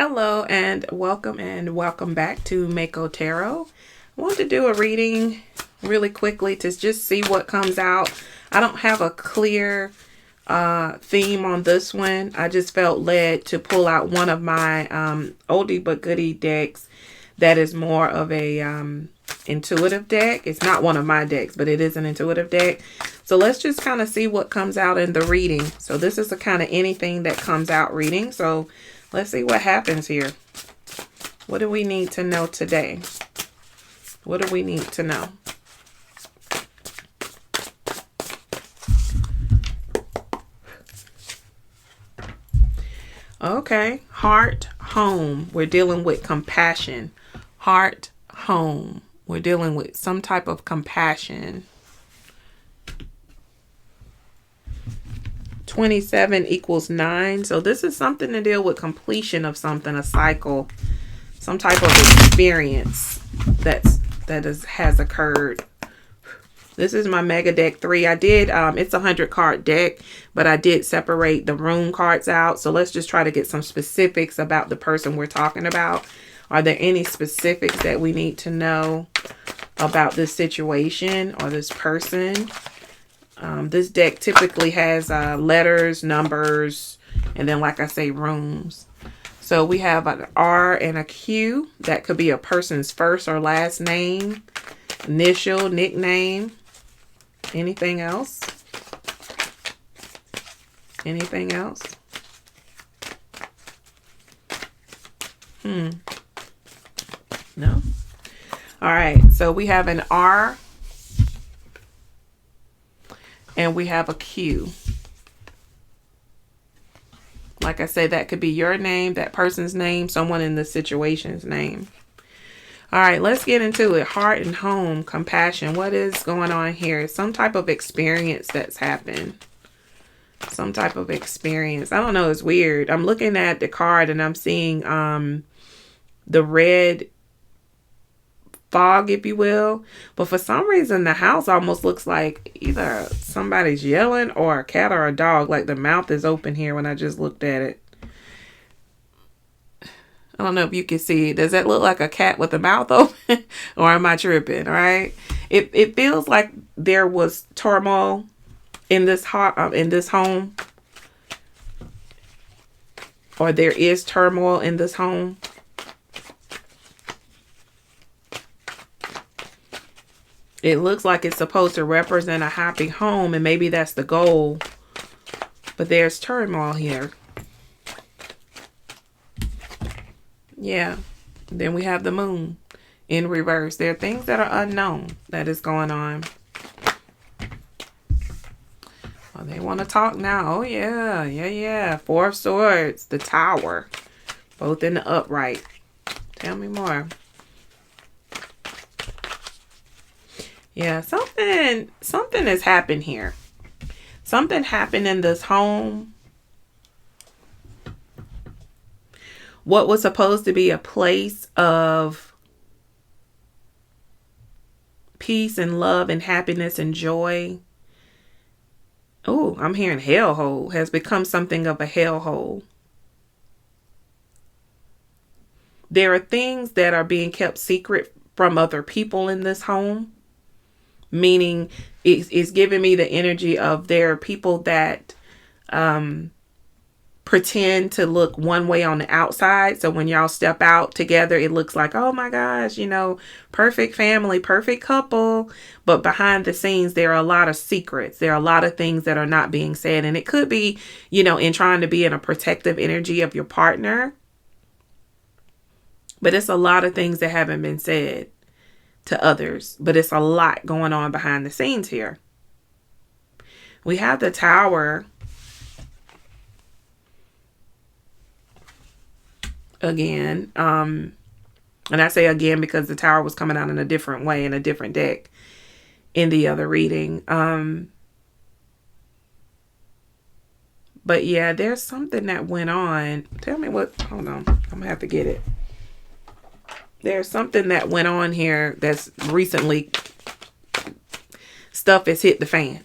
Hello and welcome back to MACO Tarot. I want to do a reading really quickly to just see what comes out. I don't have a clear theme on this one. I just felt led to pull out one of my oldie but goodie decks that is more of a intuitive deck. It's not one of my decks, but it is an intuitive deck. So let's just kind of see what comes out in the reading. So this is a kind of anything that comes out reading. So let's see what happens here. What do we need to know today? What do we need to know? Okay, heart, home. We're dealing with compassion. Heart, home. We're dealing with some type of compassion. 27 equals 9. So this is something to deal with completion of something, a cycle, some type of experience that has occurred. This is my mega deck 3. I did, it's a 100 card deck, but I did separate the room cards out. So let's just try to get some specifics about the person we're talking about. Are there any specifics that we need to know about this situation or this person? This deck typically has letters, numbers, and then, like I say, rooms. So we have an R and a Q. That could be a person's first or last name, initial, nickname. Anything else? Anything else? No? All right. So we have an R. And we have a Q. Like I said, that could be your name, that person's name, someone in the situation's name. All right, let's get into it. Heart and home, compassion. What is going on here? Some type of experience that's happened. Some type of experience. I don't know. It's weird. I'm looking at the card and I'm seeing the red fog, if you will, but for some reason the house almost looks like either somebody's yelling or a cat or a dog. Like the mouth is open here when I just looked at it. I don't know if you can see it. Does that look like a cat with the mouth open or am I tripping? All right, it feels like there was turmoil in this home, or there is turmoil in this home. It looks like it's supposed to represent a happy home, and maybe that's the goal. But there's turmoil here. Yeah. Then we have the moon in reverse. There are things that are unknown that is going on. Oh, they want to talk now. Oh, yeah. Yeah. 4 of Swords. The Tower. Both in the upright. Tell me more. Yeah, something has happened here. Something happened in this home. What was supposed to be a place of peace and love and happiness and joy. Oh, I'm hearing hellhole has become something of a hellhole. There are things that are being kept secret from other people in this home. Meaning it's giving me the energy of there are people that pretend to look one way on the outside. So when y'all step out together, it looks like, oh my gosh, perfect family, perfect couple. But behind the scenes, there are a lot of secrets. There are a lot of things that are not being said. And it could be, in trying to be in a protective energy of your partner. But it's a lot of things that haven't been said to others, but it's a lot going on behind the scenes here. We have the Tower again, and I say again because the Tower was coming out in a different way in a different deck in the other reading. But yeah, there's something that went on. Tell me what. Hold on, I'm gonna have to get it. There's something that went on here that's recently, stuff has hit the fan.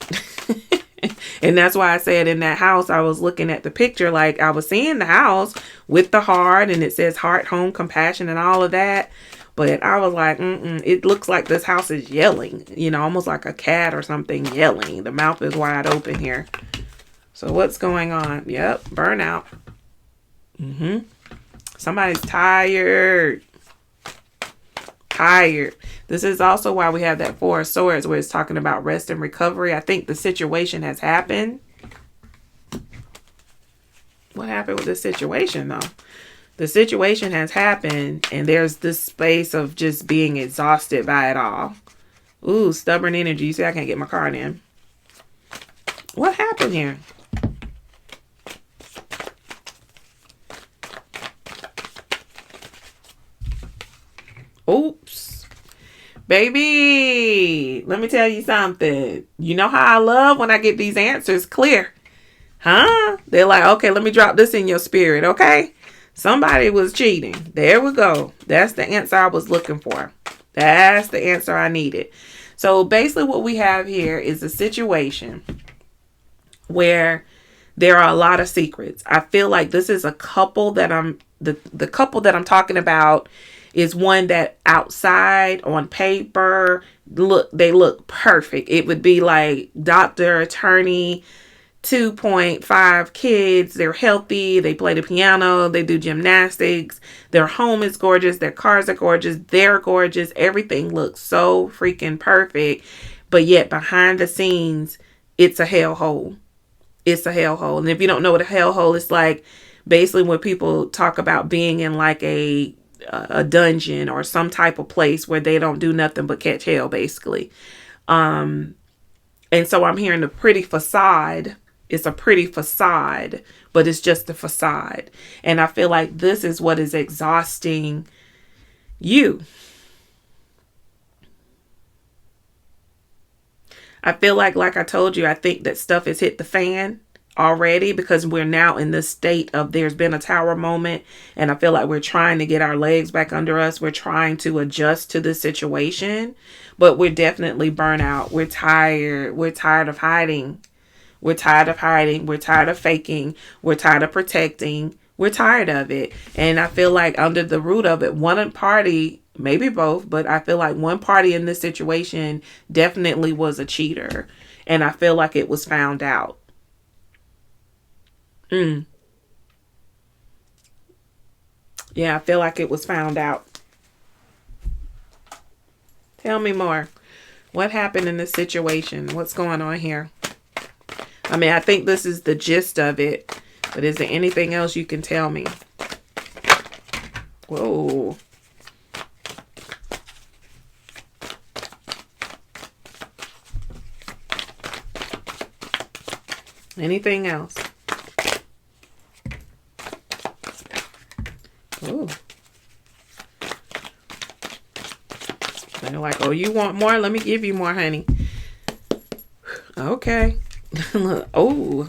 And that's why I said in that house, I was looking at the picture, like I was seeing the house with the heart, and it says heart, home, compassion, and all of that. But I was like, it looks like this house is yelling, you know, almost like a cat or something yelling. The mouth is wide open here. So what's going on? Yep, burnout. Somebody's tired. This is also why we have that Four of Swords, where it's talking about rest and recovery. I think the situation has happened. What happened with this situation, though? The situation has happened, and there's this space of just being exhausted by it all. Ooh, stubborn energy. You see, I can't get my card in. What happened here? Oops. Baby, let me tell you something. You know how I love when I get these answers clear. Huh? They're like, okay, let me drop this in your spirit, okay? Somebody was cheating. There we go. That's the answer I was looking for. That's the answer I needed. So basically what we have here is a situation where there are a lot of secrets. I feel like this is a couple that the couple that I'm talking about is one that outside on paper, they look perfect. It would be like doctor, attorney, 2.5 kids. They're healthy. They play the piano. They do gymnastics. Their home is gorgeous. Their cars are gorgeous. They're gorgeous. Everything looks so freaking perfect. But yet behind the scenes, it's a hellhole. It's a hellhole. And if you don't know what a hellhole is like, basically when people talk about being in like a dungeon or some type of place where they don't do nothing but catch hell, basically. And so I'm hearing the pretty facade. It's a pretty facade, but it's just a facade. And I feel like this is what is exhausting you. I feel like I told you, I think that stuff has hit the fan already, because we're now in this state of there's been a tower moment, and I feel like we're trying to get our legs back under us. We're trying to adjust to the situation, but we're definitely burnt out. We're tired. We're tired of hiding. We're tired of hiding. We're tired of faking. We're tired of protecting. We're tired of it. And I feel like under the root of it, one party, maybe both, but I feel like one party in this situation definitely was a cheater. And I feel like it was found out. Yeah, I feel like it was found out. Tell me more. What happened in this situation? What's going on here? I mean, I think this is the gist of it, but is there anything else you can tell me? Whoa. Anything else? Ooh. They're like, oh, you want more? Let me give you more, honey. Okay. Oh.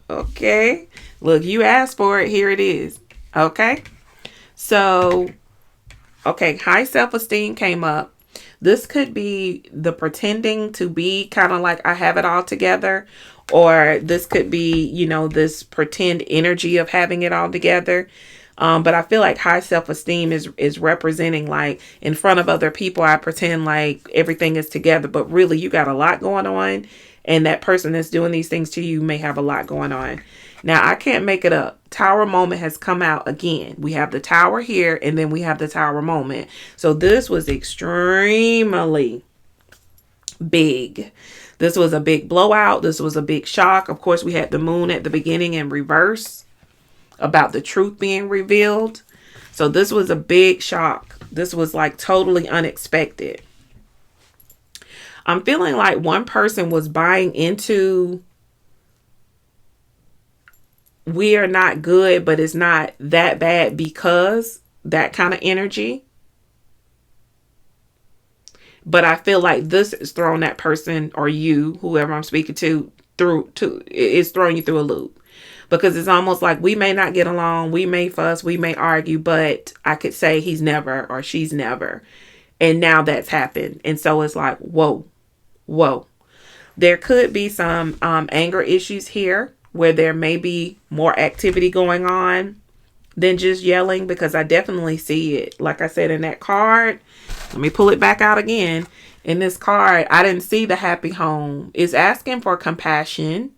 Okay. Look, you asked for it. Here it is. Okay. So, okay. High self-esteem came up. This could be the pretending to be kind of like I have it all together. Or this could be, you know, this pretend energy of having it all together. But I feel like high self-esteem is representing like in front of other people, I pretend like everything is together. But really, you got a lot going on. And that person that's doing these things to you may have a lot going on. Now, I can't make it up. Tower moment has come out again. We have the tower here, and then we have the tower moment. So this was extremely big. This was a big blowout. This was a big shock. Of course, we had the moon at the beginning in reverse about the truth being revealed. So this was a big shock. This was like totally unexpected. I'm feeling like one person was buying into we are not good, but it's not that bad because that kind of energy. But I feel like this is throwing that person or you, whoever I'm speaking to, it's throwing you through a loop. Because it's almost like we may not get along, we may fuss, we may argue, but I could say he's never or she's never. And now that's happened. And so it's like, whoa, whoa. There could be some anger issues here where there may be more activity going on than just yelling, because I definitely see it. Like I said in that card, let me pull it back out again. In this card, I didn't see the happy home. It's asking for compassion.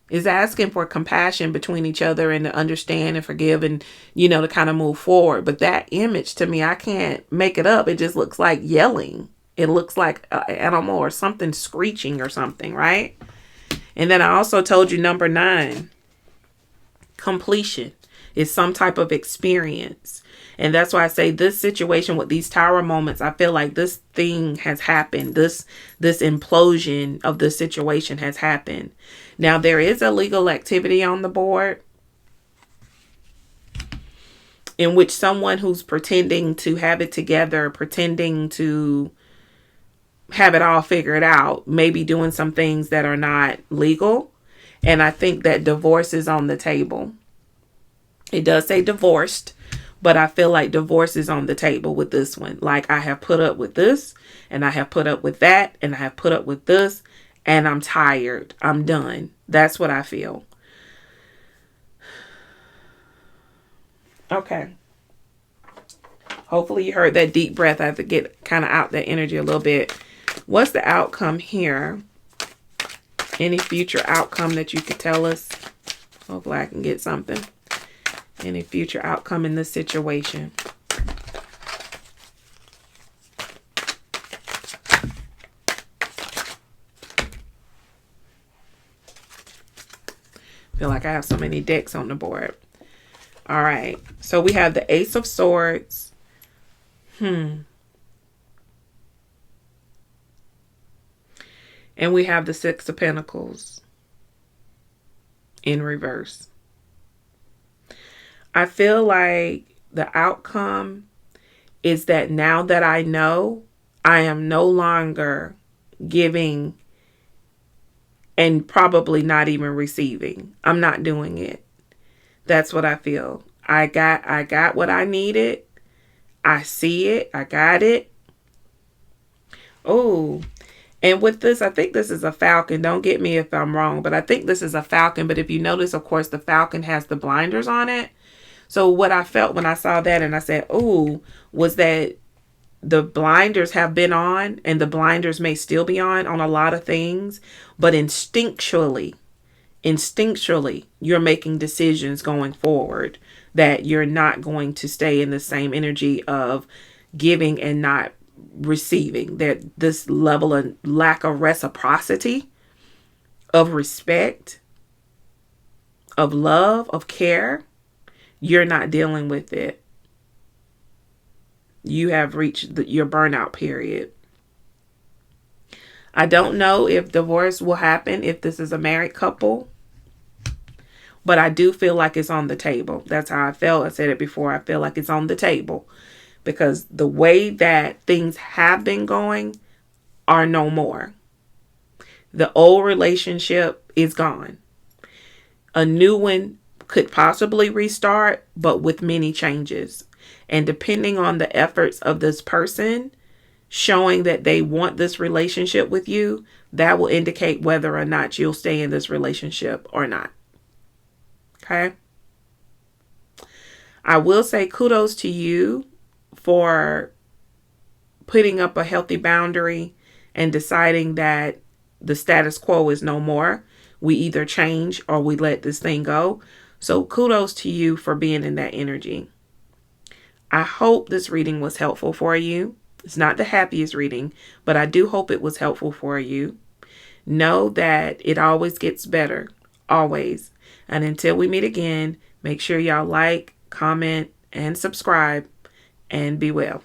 It's asking for compassion between each other and to understand and forgive and, to kind of move forward. But that image to me, I can't make it up. It just looks like yelling. It looks like an animal or something screeching or something, right? And then I also told you number 9, completion is some type of experience. And that's why I say this situation with these tower moments, I feel like this thing has happened. This implosion of the situation has happened. Now, there is a legal activity on the board in which someone who's pretending to have it together, pretending to have it all figured out, maybe doing some things that are not legal. And I think that divorce is on the table. It does say divorced, but I feel like divorce is on the table with this one. Like, I have put up with this, and I have put up with that, and I have put up with this, and I'm tired. I'm done. That's what I feel. Okay. Hopefully you heard that deep breath. I have to get kind of out that energy a little bit. What's the outcome here? Any future outcome that you could tell us? Hopefully I can get something. Any future outcome in this situation? Feel like I have so many decks on the board. All right. So we have the Ace of Swords. And we have the Six of Pentacles in reverse. I feel like the outcome is that now that I know, I am no longer giving and probably not even receiving. I'm not doing it. That's what I feel. I got what I needed. I see it. I got it. Oh, and with this, I think this is a falcon. Don't get me if I'm wrong, but I think this is a falcon. But if you notice, of course, the falcon has the blinders on it. So what I felt when I saw that and I said, oh, was that the blinders have been on, and the blinders may still be on a lot of things, but instinctually, you're making decisions going forward that you're not going to stay in the same energy of giving and not receiving. That this level of lack of reciprocity, of respect, of love, of care, you're not dealing with it. You have reached your burnout period. I don't know if divorce will happen if this is a married couple, but I do feel like it's on the table. That's how I felt. I said it before. I feel like it's on the table because the way that things have been going are no more. The old relationship is gone. A new one could possibly restart, but with many changes. And depending on the efforts of this person showing that they want this relationship with you, that will indicate whether or not you'll stay in this relationship or not. Okay? I will say kudos to you for putting up a healthy boundary and deciding that the status quo is no more. We either change or we let this thing go. So kudos to you for being in that energy. I hope this reading was helpful for you. It's not the happiest reading, but I do hope it was helpful for you. Know that it always gets better. Always. And until we meet again, make sure y'all like, comment, and subscribe. And be well.